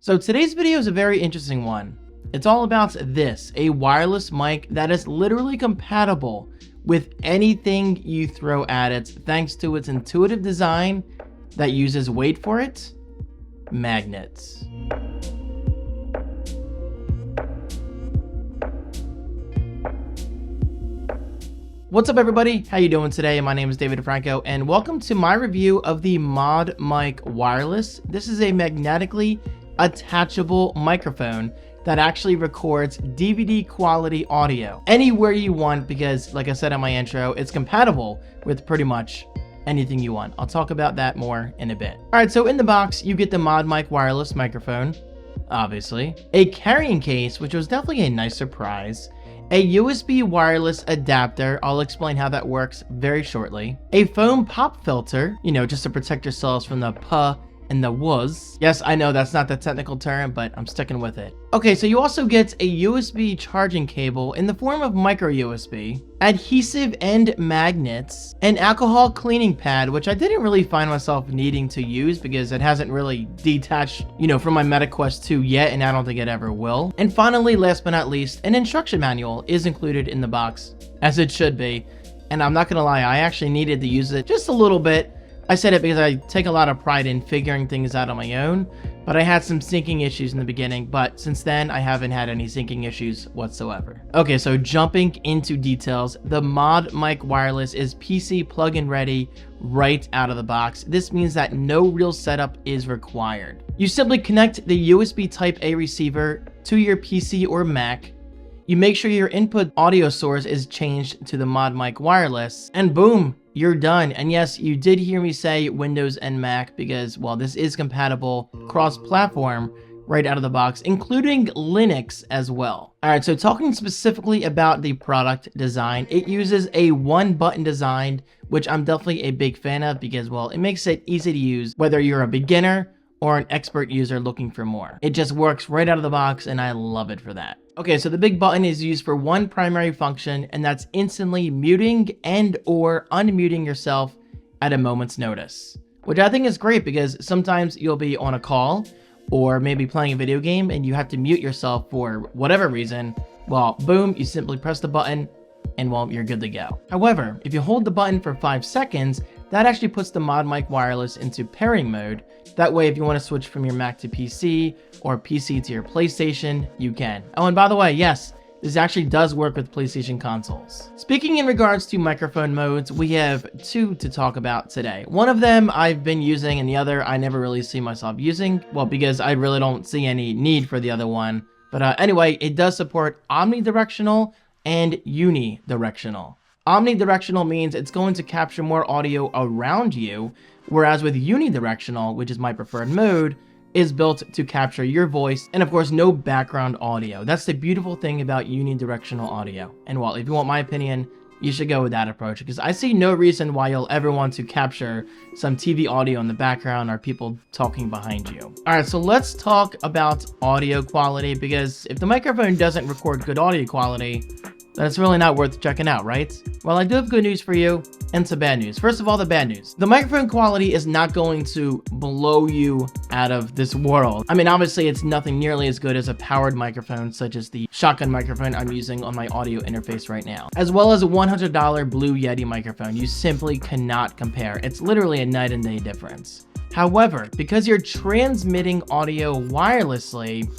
So today's video is a very interesting one. It's all about this, a wireless mic that is literally compatible with anything you throw at it thanks to its intuitive design that uses, wait for it, magnets. What's up everybody? How you doing today? My name is David Franco and welcome to my review of the ModMic Wireless. This is a magnetically attachable microphone that actually records DVD quality audio anywhere you want because, like I said in my intro, it's compatible with pretty much anything you want. I'll talk about that more in a bit. Alright, so in the box you get the ModMic wireless microphone, obviously, a carrying case, which was definitely a nice surprise, a USB wireless adapter, I'll explain how that works very shortly, a foam pop filter, just to protect yourselves from the puh and the was. Yes, I know that's not the technical term, but I'm sticking with it. Okay, so you also get a USB charging cable in the form of micro USB, adhesive end magnets, an alcohol cleaning pad, which I didn't really find myself needing to use because it hasn't really detached, from my MetaQuest 2 yet, and I don't think it ever will. And finally, last but not least, an instruction manual is included in the box, as it should be. And I'm not gonna lie, I actually needed to use it just a little bit. I said it because I take a lot of pride in figuring things out on my own, but I had some syncing issues in the beginning, but since then I haven't had any syncing issues whatsoever. Okay, so jumping into details, the ModMic Wireless is PC plug-in ready right out of the box. This means that no real setup is required. You simply connect the USB Type A receiver to your PC or Mac. You make sure your input audio source is changed to the ModMic Wireless, and boom, you're done. And yes, you did hear me say Windows and Mac because, well, this is compatible cross-platform right out of the box, including Linux as well. Alright, so talking specifically about the product design, it uses a one-button design, which I'm definitely a big fan of because, well, it makes it easy to use whether you're a beginner or an expert user looking for more. It just works right out of the box and I love it for that. Okay, so the big button is used for one primary function, and that's instantly muting and or unmuting yourself at a moment's notice, which I think is great because sometimes you'll be on a call or maybe playing a video game and you have to mute yourself for whatever reason. Well, boom, you simply press the button and, well, you're good to go. However, if you hold the button for 5 seconds, that actually puts the ModMic Wireless into pairing mode. That way, if you want to switch from your Mac to PC or PC to your PlayStation, you can. Oh, and by the way, yes, this actually does work with PlayStation consoles. Speaking in regards to microphone modes, we have 2 to talk about today. One of them I've been using and the other I never really see myself using. Well, because I really don't see any need for the other one. But anyway, it does support omnidirectional and unidirectional. Omnidirectional means it's going to capture more audio around you, whereas with unidirectional, which is my preferred mode, is built to capture your voice and of course no background audio. That's the beautiful thing about unidirectional audio. And well, if you want my opinion, you should go with that approach because I see no reason why you'll ever want to capture some TV audio in the background or people talking behind you. Alright, so let's talk about audio quality because if the microphone doesn't record good audio quality, then it's really not worth checking out, right? Well, I do have good news for you and some bad news. First of all, the bad news. The microphone quality is not going to blow you out of this world. I mean, obviously, it's nothing nearly as good as a powered microphone, such as the shotgun microphone I'm using on my audio interface right now, as well as a $100 Blue Yeti microphone. You simply cannot compare. It's literally a night and day difference. However, because you're transmitting audio wirelessly,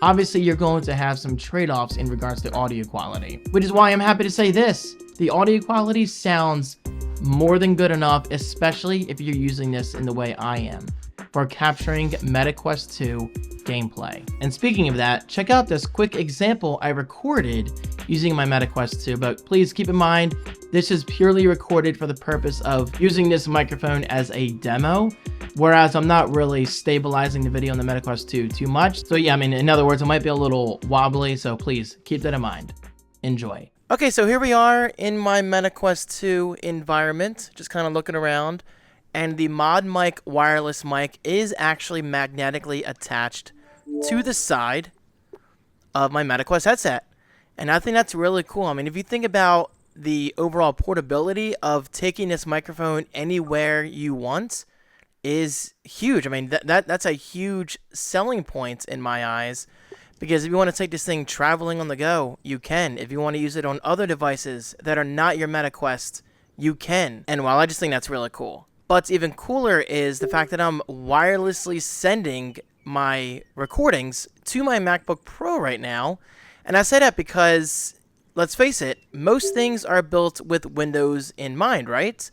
obviously, you're going to have some trade-offs in regards to audio quality, which is why I'm happy to say this. The audio quality sounds more than good enough, especially if you're using this in the way I am, for capturing MetaQuest 2 gameplay. And speaking of that, check out this quick example I recorded using my MetaQuest 2, but please keep in mind, this is purely recorded for the purpose of using this microphone as a demo, whereas I'm not really stabilizing the video on the MetaQuest 2 too much. So yeah, I mean, in other words, it might be a little wobbly, so please keep that in mind. Enjoy. Okay, so here we are in my MetaQuest 2 environment, just kind of looking around, and the ModMic wireless mic is actually magnetically attached to the side of my MetaQuest headset. And I think that's really cool. I mean, if you think about the overall portability of taking this microphone anywhere you want, is huge. I mean, that's a huge selling point in my eyes, because if you want to take this thing traveling on the go, you can. If you want to use it on other devices that are not your Meta Quest, you can. And while I just think that's really cool. But even cooler is the fact that I'm wirelessly sending my recordings to my MacBook Pro right now. And I say that because, let's face it, most things are built with Windows in mind, right?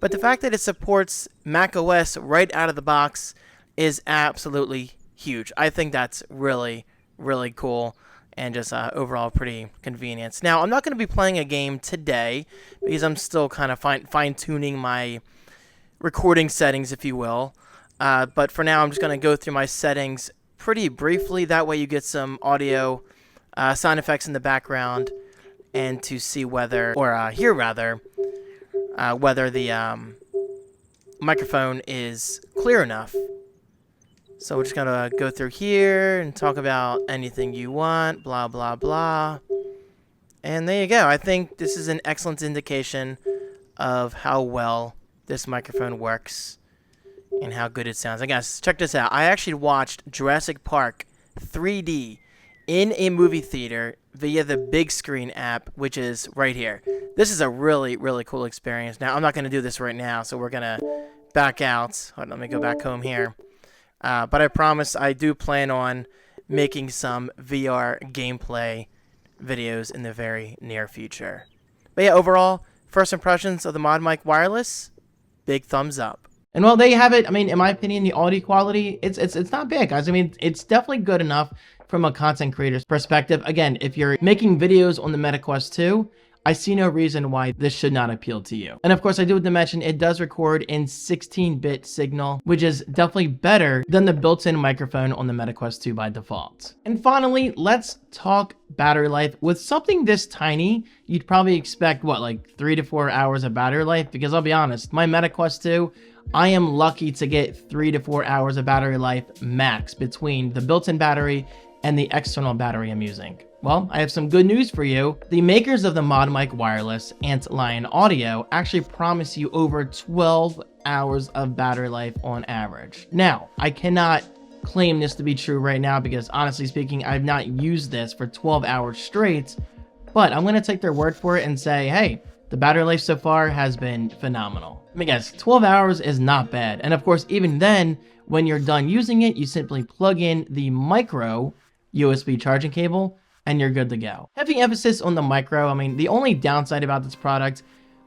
But the fact that it supports Mac OS right out of the box is absolutely huge. I think that's really, really cool, and just overall pretty convenient. Now, I'm not going to be playing a game today because I'm still kind of fine-tuning my recording settings, if you will. But for now, I'm just going to go through my settings pretty briefly. That way you get some audio sound effects in the background, and to see whether, or hear rather, whether the microphone is clear enough. So we're just going to go through here and talk about anything you want, blah, blah, blah. And there you go. I think this is an excellent indication of how well this microphone works and how good it sounds. And guys, check this out. I actually watched Jurassic Park 3D in a movie theater via the big screen app, which is right here. This is a really, really cool experience. Now, I'm not going to do this right now, so we're going to back out. Hold on, let me go back home here. But I promise I do plan on making some VR gameplay videos in the very near future. But yeah, overall, first impressions of the ModMic Wireless, big thumbs up. And well, there you have it. I mean, in my opinion, the audio quality, it's not bad, guys. I mean, it's definitely good enough from a content creator's perspective. Again, if you're making videos on the Meta Quest 2, I see no reason why this should not appeal to you. And of course, I do have to mention, it does record in 16-bit signal, which is definitely better than the built-in microphone on the Meta Quest 2 by default. And finally, let's talk battery life. With something this tiny, you'd probably expect, what, like 3 to 4 hours of battery life? Because I'll be honest, my Meta Quest 2, I am lucky to get 3 to 4 hours of battery life max between the built-in battery and the external battery I'm using. Well, I have some good news for you. The makers of the ModMic Wireless Antlion Audio actually promise you over 12 hours of battery life on average. Now, I cannot claim this to be true right now because honestly speaking, I've not used this for 12 hours straight, but I'm going to take their word for it and say, hey, the battery life so far has been phenomenal. I mean, guys, 12 hours is not bad. And of course, even then, when you're done using it, you simply plug in the micro USB charging cable and you're good to go. Heavy emphasis on the micro. I mean, the only downside about this product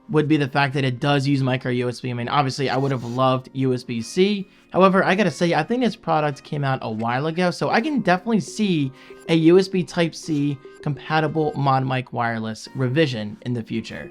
would be the fact that it does use micro USB. I mean, obviously, I would have loved USB-C. However, I gotta say, I think this product came out a while ago, so I can definitely see a USB Type-C compatible ModMic Wireless revision in the future.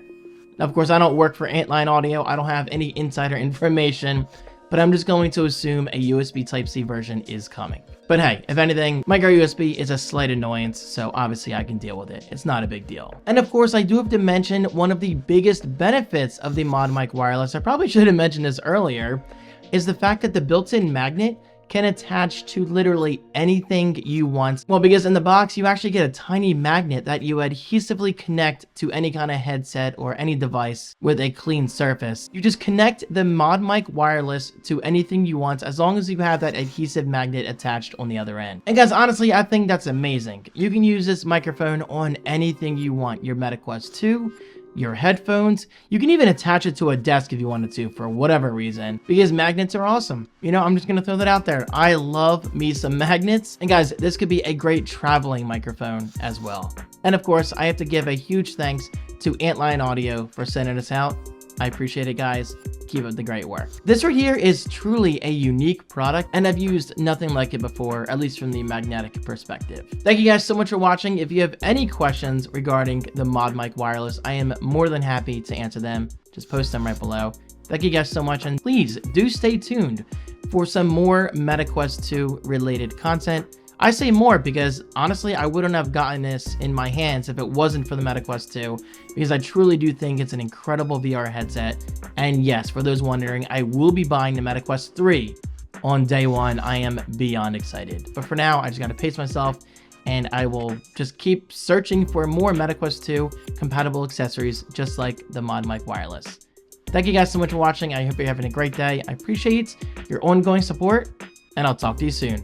Now, of course, I don't work for Antlion Audio. I don't have any insider information, but I'm just going to assume a USB Type-C version is coming. But hey, if anything, micro USB is a slight annoyance, so obviously I can deal with it. It's not a big deal. And of course, I do have to mention one of the biggest benefits of the ModMic Wireless, I probably should have mentioned this earlier, is the fact that the built-in magnet can attach to literally anything you want. Well, because in the box, you actually get a tiny magnet that you adhesively connect to any kind of headset or any device with a clean surface. You just connect the ModMic Wireless to anything you want as long as you have that adhesive magnet attached on the other end. And guys, honestly, I think that's amazing. You can use this microphone on anything you want. Your Meta Quest 2, your headphones. You can even attach it to a desk if you wanted to for whatever reason, because magnets are awesome. You know, I'm just gonna throw that out there. I love me some magnets. And guys, this could be a great traveling microphone as well. And of course, I have to give a huge thanks to Antlion Audio for sending us out. I appreciate it, guys. Keep up the great work. This right here is truly a unique product, and I've used nothing like it before, at least from the magnetic perspective. Thank you guys so much for watching. If you have any questions regarding the ModMic Wireless, I am more than happy to answer them. Just post them right below. Thank you guys so much, and please do stay tuned for some more Meta Quest 2 related content. I say more because honestly, I wouldn't have gotten this in my hands if it wasn't for the Meta Quest 2, because I truly do think it's an incredible VR headset. And yes, for those wondering, I will be buying the Meta Quest 3 on day one. I am beyond excited. But for now, I just gotta pace myself, and I will just keep searching for more Meta Quest 2 compatible accessories just like the ModMic Wireless. Thank you guys so much for watching. I hope you're having a great day. I appreciate your ongoing support, and I'll talk to you soon.